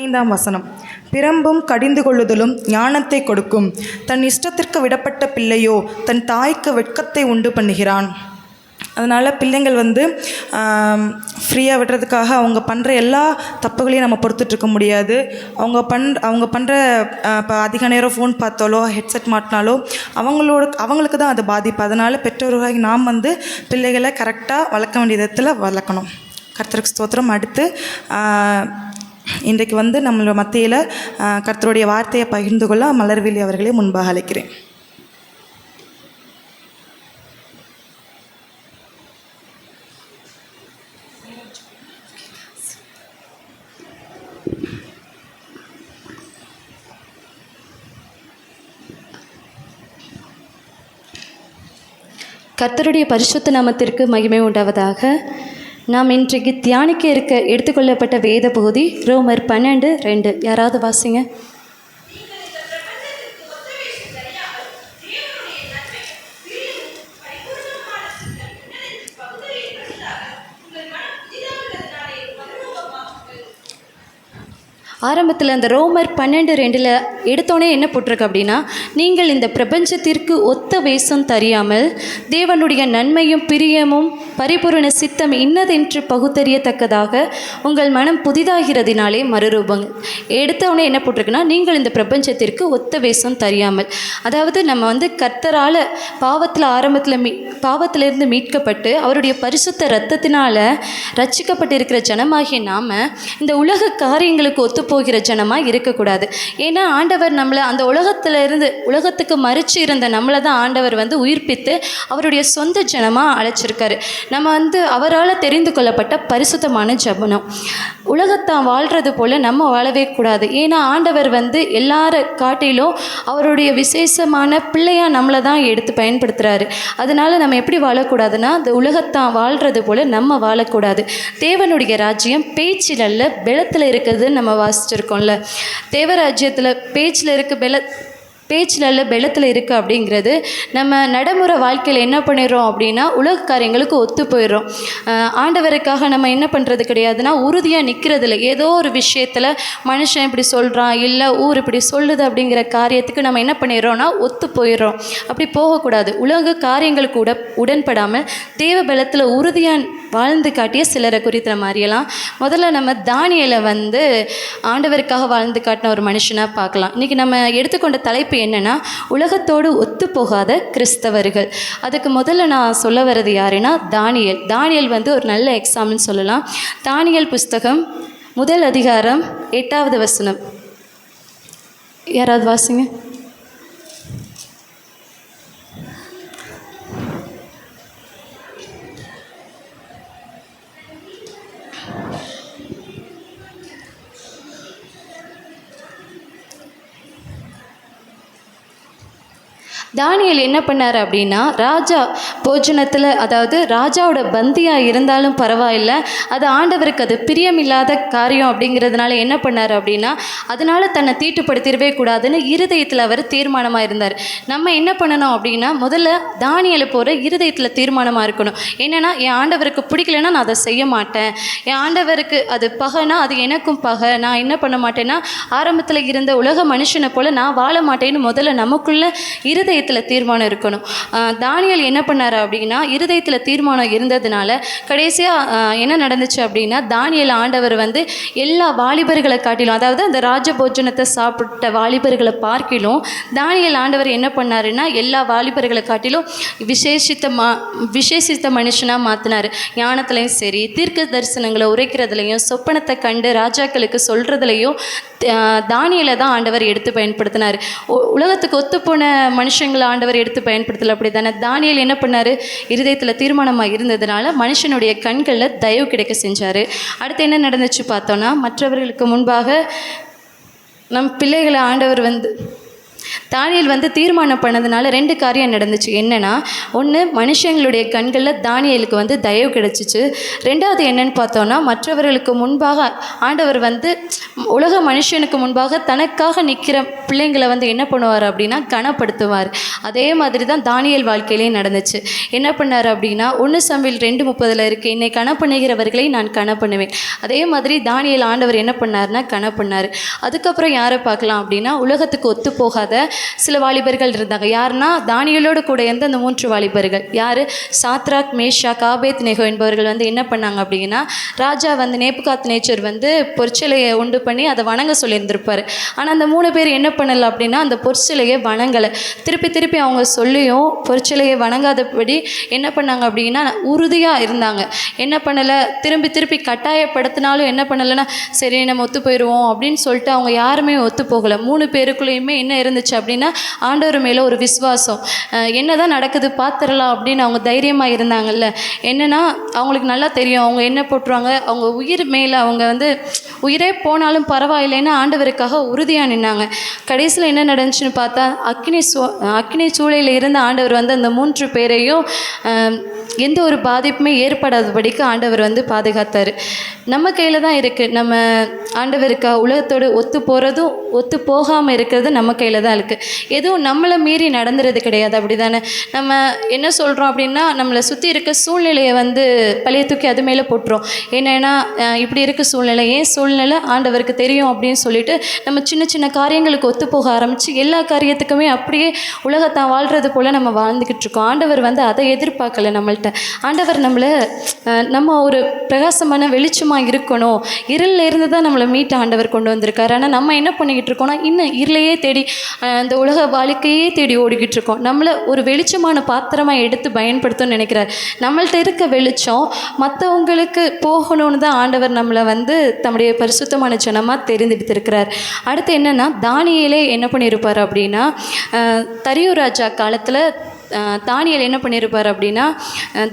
5ஆம் வசனம். பிரம்பும் கடிந்து கொள்ளுதலும் ஞானத்தை கொடுக்கும். தன் இஷ்டத்திற்கு விடப்பட்ட பிள்ளையோ தன் தாய்க்கு வெட்கத்தை உண்டு பண்ணுகிறான். அதனால் பிள்ளைங்கள் ஃப்ரீயாக விடுறதுக்காக அவங்க பண்ணுற எல்லா தப்புகளையும் நம்ம பொறுத்துட்ருக்க முடியாது. அவங்க பண்ணுற இப்போ அதிக நேரம் ஃபோன் பார்த்தாலோ ஹெட்செட் மாட்டினாலோ அவங்களுக்கு தான் அது பாதிப்பு. அதனால் பெற்றோர்களாகி நாம் பிள்ளைகளை கரெக்டாக வளர்க்க வேண்டிய விதத்தில் வளர்க்கணும். கர்த்தருக்கு ஸ்தோத்திரம். அடுத்து இன்றைக்கு நம்மளோட மத்தியில் கர்த்தருடைய வார்த்தையை பகிர்ந்து கொள்ள மலர்விழி அவர்களே முன்பாக அழைக்கிறேன். கர்த்தருடைய பரிசுத்த நாமத்திற்கு மகிமை உண்டாவதாக. நாம் இன்றைக்கு தியானிக்க எடுத்துக்கொள்ளப்பட்ட வேத பகுதி ரோமர் 12:2. யாராவது வாசிங்க. ஆரம்பத்தில் அந்த ரோமர் 12:2 எடுத்தோடனே என்ன போட்டிருக்கு அப்படின்னா, நீங்கள் இந்த பிரபஞ்சத்திற்கு ஒத்த வேஷம் தெரியாமல் தேவனுடைய நன்மையும் பிரியமும் பரிபூரண சித்தம் இன்னதென்று பகுத்தறியத்தக்கதாக உங்கள் மனம் புதிதாகிறதினாலே மறுரூபங்கள். எடுத்தோடனே என்ன போட்டிருக்குன்னா, நீங்கள் இந்த பிரபஞ்சத்திற்கு ஒத்த வேஷம் தெரியாமல். அதாவது நம்ம கர்த்தரால் பாவத்திலிருந்து மீட்கப்பட்டு அவருடைய பரிசுத்த இரத்தத்தினால் ரட்சிக்கப்பட்டிருக்கிற ஜனமாகிய நாம் இந்த உலக காரியங்களுக்கு ஒத்து போகிற ஜனமாக இருக்கக்கூடாது. ஏன்னா ஆண்டவர் நம்மளை அந்த உலகத்துக்கு மறிச்சு இருந்த நம்மளை தான் ஆண்டவர் உயிர்ப்பித்து அவருடைய சொந்த ஜனமாக அழைச்சிருக்காரு. நம்ம அவரால் தெரிந்து கொள்ளப்பட்ட பரிசுத்தமான ஜபனம். உலகத்தான் வாழ்கிறது போல் நம்ம வாழவே கூடாது. ஏன்னா ஆண்டவர் எல்லார காட்டிலும் அவருடைய விசேஷமான பிள்ளையாக நம்மளை தான் எடுத்து பயன்படுத்துகிறாரு. அதனால் நம்ம எப்படி வாழக்கூடாதுன்னா, அந்த உலகத்தான் வாழ்கிறது போல் நம்ம வாழக்கூடாது. தேவனுடைய ராஜ்யம் பேச்சில் அல்ல பலத்தில் இருக்கிறது நம்ம வாசிச்சிருக்கோம்ல. தேவராஜ்யத்தில் பேச்சில் அல்ல பலத்தில் இருக்குது அப்படிங்கிறது நம்ம நடைமுறை வாழ்க்கையில் என்ன பண்ணிடுறோம் அப்படின்னா, உலக காரியங்களுக்கு ஒத்து போயிடுறோம். ஆண்டவருக்காக நம்ம என்ன பண்ணுறது கிடையாதுன்னா, உறுதியாக நிற்கிறதில்ல. ஏதோ ஒரு விஷயத்தில் மனுஷன் இப்படி சொல்கிறான், இல்லை ஊர் இப்படி சொல்லுது அப்படிங்கிற காரியத்துக்கு நம்ம என்ன பண்ணிடுறோன்னா ஒத்து போயிடுறோம். அப்படி போகக்கூடாது. உலக காரியங்களுக்கு உடன்படாமல் தேவ பலத்தில் உறுதியாக வாழ்ந்து காட்டிய சிலரை குறித்து நம்ம அறியலாம். முதல்ல நம்ம தானியேலை ஆண்டவருக்காக வாழ்ந்து காட்டின ஒரு மனுஷனாக பார்க்கலாம். இன்றைக்கி நம்ம எடுத்துக்கொண்ட தலைப்பு என்னன்னா, உலகத்தோடு ஒத்து போகாத கிறிஸ்தவர்கள். அதுக்கு முதல்ல நான் சொல்ல வர்றது யாருன்னா, தானியேல் ஒரு நல்ல எக்ஸாம்பிள்னு சொல்லலாம். தானியேல் புஸ்தகம் 1 அதிகாரம் 8வது வசனம். யாராவது வாசிங்க. தானியேல் என்ன பண்ணார் அப்படின்னா, ராஜா போஜனத்தில், அதாவது ராஜாவோட பந்தியாக இருந்தாலும் பரவாயில்லை, அது ஆண்டவருக்கு அது பிரியமில்லாத காரியம் அப்படிங்கிறதுனால என்ன பண்ணார் அப்படின்னா, அதனால் தன்னை தீட்டுப்படுத்திடவே கூடாதுன்னு இருதயத்தில் அவர் தீர்மானமாக இருந்தார். நம்ம என்ன பண்ணணும் அப்படின்னா, முதல்ல தானியேலை போகிற இருதயத்தில் தீர்மானமாக இருக்கணும். என்னென்னா, என் ஆண்டவருக்கு பிடிக்கலைன்னா நான் அதை செய்ய மாட்டேன். என் ஆண்டவருக்கு அது பகைனா அது எனக்கும் பகை. நான் என்ன பண்ண மாட்டேன்னா, ஆரம்பத்தில் இருந்த உலக மனுஷனை போல் நான் வாழ மாட்டேன்னு முதல்ல நமக்குள்ள இருதயத்தில் தீர்மானம் இருக்கணும். தானியேல் என்ன பண்ணார் அப்படின்னா, இருதயத்தில் தீர்மானம் இருந்ததுனால கடைசியாக என்ன நடந்துச்சு அப்படின்னா, தானியேல் ஆண்டவர் எல்லா வாலிபர்களை காட்டிலும், அதாவது அந்த ராஜபோஜனத்தை சாப்பிட்ட வாலிபர்களை பார்க்கிலும் தானியேல் ஆண்டவர் என்ன பண்ணாருன்னா, எல்லா வாலிபர்களை காட்டிலும் விசேஷித்த மனுஷனாக மாற்றினார். ஞானத்துலையும் சரி, தீர்க்க தரிசனங்களை உரைக்கிறதுலையும், சொப்பனத்தை கண்டு ராஜாக்களுக்கு சொல்கிறதுலையும் தானியேலை தான் ஆண்டவர் எடுத்து பயன்படுத்தினார். உலகத்துக்கு ஒத்துப்போன மனுஷங்களை ஆண்டவர் எடுத்து பயன்படுத்தலை. அப்படி தானே தானியேல் என்ன பண்ணார்? இருதயத்தில் தீர்மானமாக இருந்ததுனால மனுஷனுடைய கண்களில் தயவு கிடைக்க செஞ்சார். அடுத்து என்ன நடந்துச்சு பார்த்தோன்னா, மற்றவர்களுக்கு முன்பாக நம் பிள்ளைகளை ஆண்டவர் தானியேல் வந்து தீர்மானம் பண்ணதுனால 2 காரியம் நடந்துச்சு. என்னென்னா, ஒன்று மனுஷங்களுடைய கண்களில் தானியேலுக்கு வந்து தயவு கிடச்சிச்சு. 2வது என்னன்னு பார்த்தோன்னா, மற்றவர்களுக்கு முன்பாக ஆண்டவர் வந்து உலக மனுஷனுக்கு முன்பாக தனக்காக நிற்கிற பிள்ளைங்களை வந்து என்ன பண்ணுவார் அப்படின்னா கனப்படுத்துவார். அதே மாதிரி தான் தானியேல் வாழ்க்கையிலேயும் நடந்துச்சு. என்ன பண்ணார் அப்படின்னா 1 சாமுவேல் 2:30 இருக்குது, என்னை கனப்பண்ணுகிறவர்களை நான் கனப்பண்ணுவேன். அதே மாதிரி தானியேல் ஆண்டவர் என்ன பண்ணார்னா கனப்பண்ணார். அதுக்கப்புறம் யாரை பார்க்கலாம் அப்படின்னா, உலகத்துக்கு ஒத்து போகாத சில வாலிபர்கள் இருந்தாங்க. யாருன்னா தானியேலோடு கூட இருந்த அந்த 3 வாலிபர்கள். யார்? சாத்ராக், மேஷாக், ஆபேத்நேகோ என்பவர்கள் வந்து என்ன பண்ணாங்க அப்படின்னா, ராஜா வந்து நேபுகாத்நேச்சர் வந்து பொற்சிலையை உண்டு பண்ணி அதை வணங்க சொல்லியிருந்திருப்பார். ஆனால் அந்த 3 பேர் என்ன பண்ணலை அப்படின்னா அந்த பொற்சிலையை வணங்கலை. திருப்பி அவங்க சொல்லியும் பொற்சிலையை வணங்காதபடி என்ன பண்ணாங்க அப்படின்னா உறுதியாக இருந்தாங்க. என்ன பண்ணலை, திருப்பி கட்டாயப்படுத்தினாலும் என்ன பண்ணலைன்னா சரி நம்ம ஒத்து போயிடுவோம் அப்படின்னு சொல்லிட்டு அவங்க யாருமே ஒத்து போகலை. 3 பேருக்குள்ளேயுமே என்ன இருந்துச்சு அப்படின்னா ஆண்டவர் மேலே ஒரு விசுவாசம். என்னதான் நடக்குது பார்த்துடலாம் அப்படின்னு அவங்க தைரியமாக இருந்தாங்கல்ல. என்னென்னா அவங்களுக்கு நல்லா தெரியும் அவங்க என்ன போட்டுருவாங்க, அவங்க உயிர் மேலே அவங்க வந்து உயிரே போனாலும் பரவாயில்லைன்னு ஆண்டவருக்காக உறுதியாக நின்னாங்க. கடைசியில் என்ன நடந்துச்சுன்னு பார்த்தா அக்கினி சூளையில் இருந்த ஆண்டவர் வந்து அந்த 3 பேரையும் எந்த ஒரு பாதிப்புமே ஏற்படாதபடிக்கு ஆண்டவர் வந்து பாதுகாத்தார். நம்ம கையில் தான் இருக்குது. நம்ம ஆண்டவருக்கா உலகத்தோடு ஒத்து போகிறதும் ஒத்து போகாமல் இருக்கிறது நம்ம கையில் தான் இருக்குது. எதுவும் நம்மளை மீறி நடந்துறது கிடையாது, அப்படி தானே? நம்ம என்ன சொல்கிறோம் அப்படின்னா நம்மளை சுற்றி இருக்க சூழ்நிலையை வந்து பழைய தூக்கி அது மேலே போட்டுரும். என்னென்னா இப்படி இருக்க சூழ்நிலை, ஏன் சூழ்நிலை ஆண்டவருக்கு தெரியும் அப்படின்னு சொல்லிட்டு நம்ம சின்ன காரியங்களுக்கு ஒத்து போக ஆரம்பித்து எல்லா காரியத்துக்குமே அப்படியே உலகத்தான் வாழ்கிறது போல் நம்ம வாழ்ந்துக்கிட்டு இருக்கோம். ஆண்டவர் வந்து அதை எதிர்பார்க்கலை நம்மள்கிட்ட. ஆண்டவர் நம்ம ஒரு பிரகாசமான வெளிச்சமாக இருக்கணும், இருளில் இருந்து தான் நம்மளை மீட்டு ஆண்டவர் கொண்டு வந்திருக்காரு. ஆனால் நம்ம என்ன பண்ணிக்கிட்டு இருக்கோம்னா இன்னும் இருளையே தேடி அந்த உலக வாழ்க்கையே தேடி ஓடிக்கிட்டு இருக்கோம். நம்மளை ஒரு வெளிச்சமான பாத்திரமாக எடுத்து பயன்படுத்தணும்னு நினைக்கிறார். நம்மள்ட்ட இருக்க வெளிச்சம் மற்றவங்களுக்கு போகணும்னு தான் ஆண்டவர் நம்மளை வந்து தம்முடைய பரிசுத்தமான ஜனமாக தெரிந்தெடுத்திருக்கிறார். அடுத்து என்னென்னா தானியேலே என்ன பண்ணியிருப்பார் அப்படின்னா தரியு ராஜா காலத்தில் தானியேல் என்ன பண்ணியிருப்பார் அப்படின்னா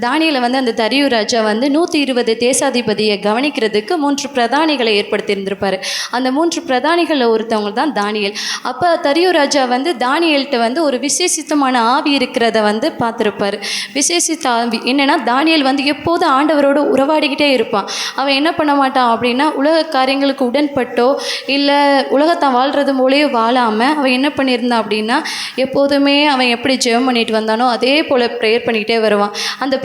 தானியேலை வந்து அந்த தரியு ராஜா வந்து 120 தேசாதிபதியை கவனிக்கிறதுக்கு 3 பிரதானிகளை ஏற்படுத்தியிருந்திருப்பார். அந்த 3 பிரதானிகளில் ஒருத்தவங்க தான் தானியேல். அப்போ தரியு ராஜா வந்து தானியேல்கிட்ட வந்து ஒரு விசேஷித்தமான ஆவி இருக்கிறத வந்து பார்த்துருப்பார். விசேஷித்த ஆவி என்னென்னா தானியேல் வந்து எப்போதும் ஆண்டவரோடு உறவாடிக்கிட்டே இருப்பான். அவன் என்ன பண்ண மாட்டான் அப்படின்னா உலக காரியங்களுக்கு உடன்பட்டோ இல்லை உலகத்தான் வாழ்கிறது போலேயோ வாழாமல் அவன் என்ன பண்ணியிருந்தான் அப்படின்னா எப்போதுமே அவன் எப்படி ஜெபம் பண்ணிட்டு வந்தானோ அதே போல் ப்ரேயர் பண்ணிக்கிட்டே வருவான். அந்த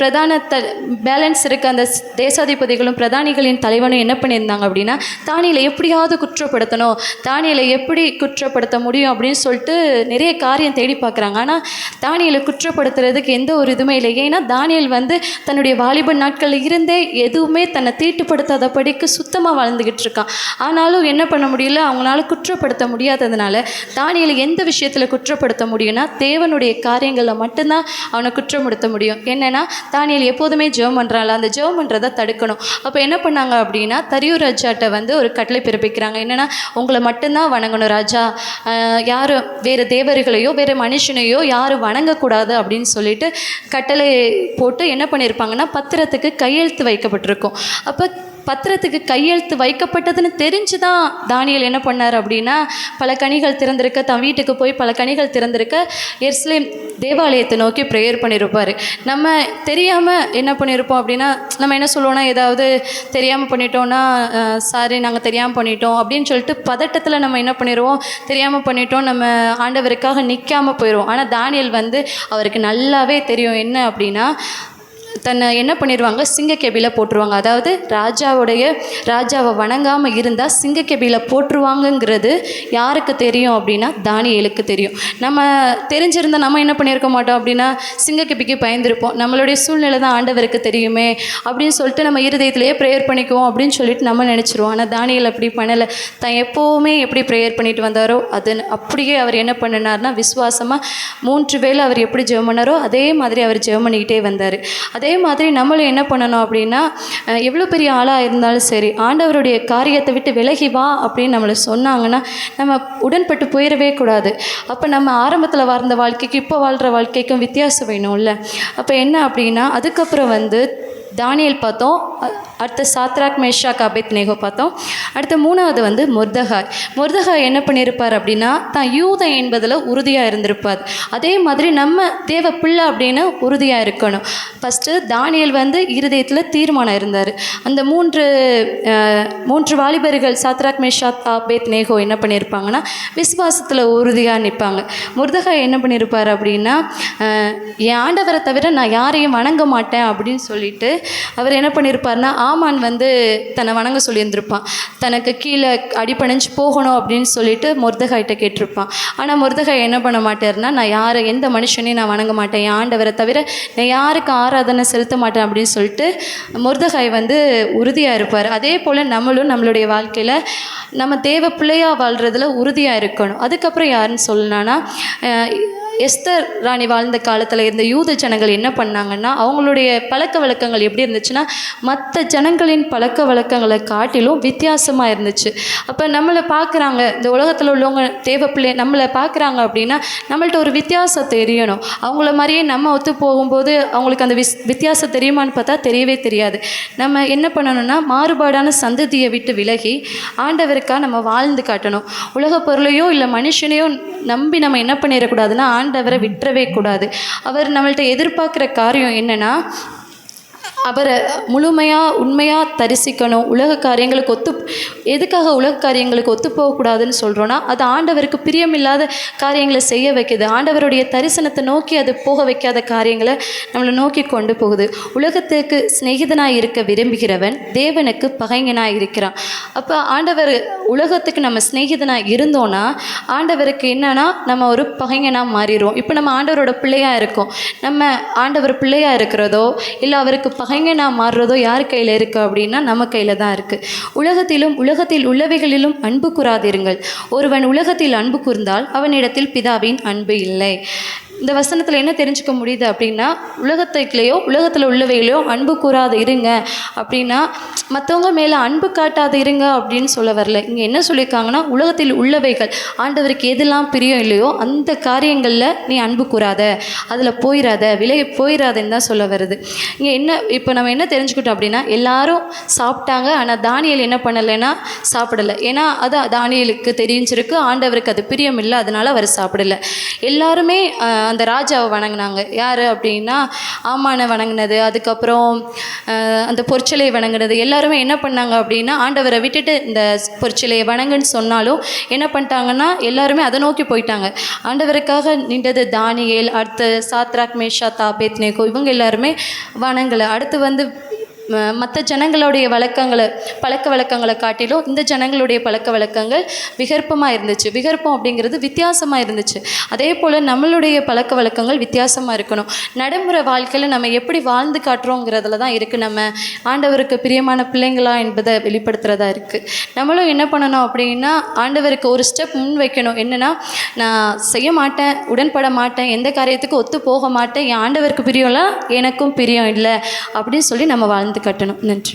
பேலன்ஸ் இருக்க அந்த தேசாதிபதிகளும் பிரதானிகளின் தலைவனும் என்ன பண்ணியிருந்தாங்க அப்படின்னா தானியேலை எப்படியாவது குற்றப்படுத்தணும், தானியேலை எப்படி குற்றப்படுத்த முடியும் அப்படின்னு சொல்லிட்டு நிறைய காரியம் தேடி பார்க்குறாங்க. ஆனால் தானியேலை குற்றப்படுத்துறதுக்கு எந்த ஒரு இதுவுமே இல்லை. ஏன்னா தானியேல் வந்து தன்னுடைய வாலிப நாட்களில் இருந்தே எதுவுமே தன்னை தீட்டுப்படுத்தாத படிக்கு சுத்தமாக வாழ்ந்துக்கிட்டு இருக்கான். ஆனாலும் என்ன பண்ண முடியல, அவங்களால குற்றப்படுத்த முடியாததுனால தானியேலை எந்த விஷயத்தில் குற்றப்படுத்த முடியும்னா தேவனுடைய காரியங்களில் மட்டும்தான் அவனை குற்றப்படுத்த முடியும். என்னென்னா தானியேல் எப்போதுமே ஜெபம் பண்ணுறாள், அந்த ஜெபம் பண்ணுறதை தடுக்கணும். அப்போ என்ன பண்ணாங்க அப்படின்னா தரியு ராஜாட்ட வந்து ஒரு கட்டளை பிறப்பிக்கிறாங்க. என்னென்னா உங்களை மட்டும்தான் வணங்கணும் ராஜா, யாரும் வேறு தேவர்களையோ வேறு மனுஷனையோ யாரும் வணங்கக்கூடாது அப்படின்னு சொல்லிட்டு கட்டளை போட்டு என்ன பண்ணியிருப்பாங்கன்னா பத்திரத்துக்கு கையெழுத்து வைக்கப்பட்டிருக்கும். அப்போ பத்திரத்துக்கு கையெழுத்து வைக்கப்பட்டதுன்னு தெரிஞ்சு தான் தானியேல் என்ன பண்ணார் அப்படின்னா பல கனிகள் திறந்திருக்க தன் வீட்டுக்கு போய் பல கனிகள் திறந்திருக்க எருசலேம் தேவாலயத்தை நோக்கி ப்ரேயர் பண்ணியிருப்பார். நம்ம தெரியாமல் என்ன பண்ணியிருப்போம் அப்படின்னா நம்ம என்ன சொல்லுவோம்னா ஏதாவது தெரியாமல் பண்ணிட்டோன்னா சாரி நாங்கள் தெரியாமல் பண்ணிட்டோம் அப்படின்னு சொல்லிட்டு பதட்டத்தில் நம்ம என்ன பண்ணிடுவோம், தெரியாமல் பண்ணிட்டோம், நம்ம ஆண்டவருக்காக நிற்காமல் போயிடுவோம். ஆனால் தானியேல் வந்து அவருக்கு நல்லாவே தெரியும் என்ன அப்படின்னா தன்னை என்ன பண்ணிடுவாங்க சிங்கக்கெபியில் போட்டுருவாங்க. அதாவது ராஜாவை வணங்காமல் இருந்தால் சிங்கக்கெபியில் போட்டுருவாங்கங்கிறது யாருக்கு தெரியும் அப்படின்னா தானியேலுக்கு தெரியும். நம்ம தெரிஞ்சிருந்தால் நம்ம என்ன பண்ணியிருக்க மாட்டோம் அப்படின்னா சிங்கக்கெபிக்கு பயந்துருப்போம். நம்மளுடைய சூழ்நிலை தான் ஆண்டவருக்கு தெரியுமே அப்படின்னு சொல்லிட்டு நம்ம இருதயத்திலேயே ப்ரேயர் பண்ணிக்குவோம் அப்படின்னு சொல்லிட்டு நம்ம நினச்சிருவோம். ஆனால் தானியேல் அப்படி பண்ணலை. தான் எப்போவுமே எப்படி ப்ரேயர் பண்ணிட்டு வந்தாரோ அது அப்படியே அவர் என்ன பண்ணினார்னா விசுவாசமாக 3 வேளை அவர் எப்படி ஜெபம் பண்ணாரோ அதே மாதிரி அவர் ஜெபம் பண்ணிக்கிட்டே வந்தார். அதே மாதிரி நம்மளும் என்ன பண்ணணும் அப்படின்னா எவ்வளோ பெரிய ஆளாக இருந்தாலும் சரி ஆண்டவருடைய காரியத்தை விட்டு விலகி வா அப்படின்னு நம்மளை சொன்னாங்கன்னா நம்ம உடன்பட்டு போயிடவே கூடாது. அப்போ நம்ம ஆரம்பத்தில் வாழ்ந்த வாழ்க்கைக்கு இப்போ வாழ்கிற வாழ்க்கைக்கும் வித்தியாசம் வேணும்ல. அப்போ என்ன அப்படின்னா அதுக்கப்புறம் வந்து தானியேல் பார்த்தோம் அடுத்து சாத்ராக் மேஷாக் அபேத்நேகோ பார்த்தோம். அடுத்து மூணாவது வந்து மொர்தகாய் என்ன பண்ணியிருப்பார் அப்படின்னா தான் யூதன் என்பதில் உறுதியாக இருந்திருப்பார். அதே மாதிரி நம்ம தேவ பிள்ளை அப்படின்னு உறுதியாக இருக்கணும். ஃபஸ்ட்டு தானியேல் வந்து இருதயத்தில் தீர்மானம் இருந்தார். அந்த மூன்று வாலிபர்கள் சாத்ராக் மேஷாக் அபேத்நேகோ என்ன பண்ணியிருப்பாங்கன்னா விசுவாசத்தில் உறுதியாக நிற்பாங்க. மொர்தகாய் என்ன பண்ணியிருப்பார் அப்படின்னா என் ஆண்டவரை தவிர நான் யாரையும் வணங்க மாட்டேன் அப்படின்னு சொல்லிட்டு அவர் என்ன பண்ணியிருப்பார்னா ஆமான் வந்து தன்னை வணங்க சொல்லியிருந்திருப்பான். தனக்கு கீழே அடிபணிஞ்சு போகணும் அப்படின்னு சொல்லிட்டு மொர்தகாய்கிட்ட கேட்டிருப்பான். ஆனால் மொர்தகாய் என்ன பண்ண மாட்டார்னா நான் எந்த மனுஷனையும் நான் வணங்க மாட்டேன், என் ஆண்டவரை தவிர நான் யாருக்கு ஆராதனை செலுத்த மாட்டேன் அப்படின்னு சொல்லிட்டு மொர்தகாய் வந்து உறுதியாக இருப்பார். அதே போல் நம்மளும் நம்மளுடைய வாழ்க்கையில் நம்ம தேவ பிள்ளையாக வாழ்கிறதுல உறுதியாக இருக்கணும். அதுக்கப்புறம் யாருன்னு சொல்லணும்னா எஸ்தர் ராணி வாழ்ந்த காலத்தில் இருந்த யூத ஜனங்கள் என்ன பண்ணாங்கன்னா அவங்களுடைய பழக்க வழக்கங்கள் எப்படி இருந்துச்சுன்னா மற்ற ஜனங்களின் பழக்க வழக்கங்களை காட்டிலும் வித்தியாசமாக இருந்துச்சு. அப்போ நம்மளை பார்க்குறாங்க, இந்த உலகத்தில் உள்ளவங்க தேவப்பிள்ளை நம்மளை பார்க்குறாங்க அப்படின்னா நம்மள்ட்ட ஒரு வித்தியாசம் தெரியணும். அவங்கள மாதிரியே நம்ம ஒத்து போகும்போது அவங்களுக்கு அந்த வித்தியாசம் தெரியுமான்னு பார்த்தா தெரியவே தெரியாது. நம்ம என்ன பண்ணணும்னா மாறுபாடான சந்ததியை விட்டு விலகி ஆண்டவருக்காக நம்ம வாழ்ந்து காட்டணும். உலக பொருளையோ இல்லை மனுஷனையோ நம்பி நம்ம என்ன பண்ணிடக்கூடாதுன்னா ஆண்டவரை விட்டுறவே கூடாது. அவர் நம்மள்ட்ட எதிர்பார்க்குற காரியம் என்னென்னா அவரை முழுமையாக உண்மையாக தரிசிக்கணும். உலக காரியங்களுக்கு எதுக்காக உலக காரியங்களுக்கு ஒத்து போகக்கூடாதுன்னு சொல்கிறோன்னா அது ஆண்டவருக்கு பிரியமில்லாத காரியங்களை செய்ய வைக்குது. ஆண்டவருடைய தரிசனத்தை நோக்கி அது போக வைக்காத காரியங்களை நம்மளை நோக்கி கொண்டு போகுது. உலகத்துக்கு சிநேகிதனாக இருக்க விரும்புகிறவன் தேவனுக்கு பகைஞனாக இருக்கிறான். அப்போ ஆண்டவர் உலகத்துக்கு நம்ம சிநேகிதனாக இருந்தோன்னா ஆண்டவருக்கு என்னன்னா நம்ம ஒரு பகைஞனாக மாறிடுவோம். இப்போ நம்ம ஆண்டவரோட பிள்ளையாக இருக்கோம். நம்ம ஆண்டவர் பிள்ளையாக இருக்கிறதோ இல்லை அவருக்கு பகைஞனாக மாறுறதோ யார் கையில் இருக்குது அப்படின்னா நம்ம கையில் தான் இருக்குது. உலகத்தில் உள்ளவைகளிலும் அன்பு கூறாதிருங்கள். ஒருவன் உலகத்தில் அன்பு கூர்ந்தால் அவனிடத்தில் பிதாவின் அன்பு இல்லை. இந்த வசனத்தில் என்ன தெரிஞ்சுக்க முடியுது அப்படின்னா உலகத்தில் உள்ளவைகளையோ அன்பு கூறாது இருங்க அப்படின்னா மற்றவங்க மேலே அன்பு காட்டாது இருங்க அப்படின்னு சொல்ல வரல. இங்கே என்ன சொல்லியிருக்காங்கன்னா உலகத்தில் உள்ளவைகள் ஆண்டவருக்கு எதெல்லாம் பிரியம் இல்லையோ அந்த காரியங்களில் நீ அன்பு கூறாத, அதில் விலகி போயிடாதன்னு தான் சொல்ல வருது. இங்கே இப்போ நம்ம என்ன தெரிஞ்சுக்கிட்டோம் அப்படின்னா எல்லாரும் சாப்பிட்டாங்க, ஆனால் தானியேல் என்ன பண்ணலைன்னா சாப்பிடலை. ஏன்னா அது தானியேலுக்கு தெரிஞ்சிருக்கு ஆண்டவருக்கு அது பிரியம் இல்லை, அதனால அவர் சாப்பிடலை. எல்லாருமே அந்த ராஜாவை வணங்கினாங்க. யார் அப்படின்னா ஆமானை வணங்கினது, அதுக்கப்புறம் அந்த பொற்சிலையை வணங்கினது. எல்லாருமே என்ன பண்ணாங்க அப்படின்னா ஆண்டவரை விட்டுட்டு இந்த பொற்சிலையை வணங்குன்னு சொன்னாலும் என்ன பண்ணிட்டாங்கன்னா எல்லாருமே அதை நோக்கி போயிட்டாங்க. ஆண்டவருக்காக நின்றது தானியேல், அடுத்து சாத்ராக் மேஷாக் அபேத்நேகோ இவங்க எல்லாருமே வணங்கலை. அடுத்து வந்து மற்ற ஜனங்களுடைய பழக்க வழக்கங்களை காட்டிலும் இந்த ஜனங்களுடைய பழக்க வழக்கங்கள் விகற்பமாக இருந்துச்சு. விகற்பம் அப்படிங்கிறது வித்தியாசமாக இருந்துச்சு. அதே போல் நம்மளுடைய பழக்க வழக்கங்கள் வித்தியாசமாக இருக்கணும். நடைமுறை வாழ்க்கையில் நம்ம எப்படி வாழ்ந்து காட்டுறோங்கிறதுல தான் இருக்குது நம்ம ஆண்டவருக்கு பிரியமான பிள்ளைங்களா என்பதை வெளிப்படுத்துகிறதா இருக்குது. நம்மளும் என்ன பண்ணணும் அப்படின்னா ஆண்டவருக்கு ஒரு ஸ்டெப் முன் வைக்கணும். என்னென்னா நான் செய்ய மாட்டேன், உடன்பட மாட்டேன், எந்த காரியத்துக்கு ஒத்து போக மாட்டேன், என் ஆண்டவருக்கு பிரியம்லாம் எனக்கும் பிரியம் இல்லை அப்படின்னு சொல்லி நம்ம வாழ்ந்து கட்டணும். நன்றி.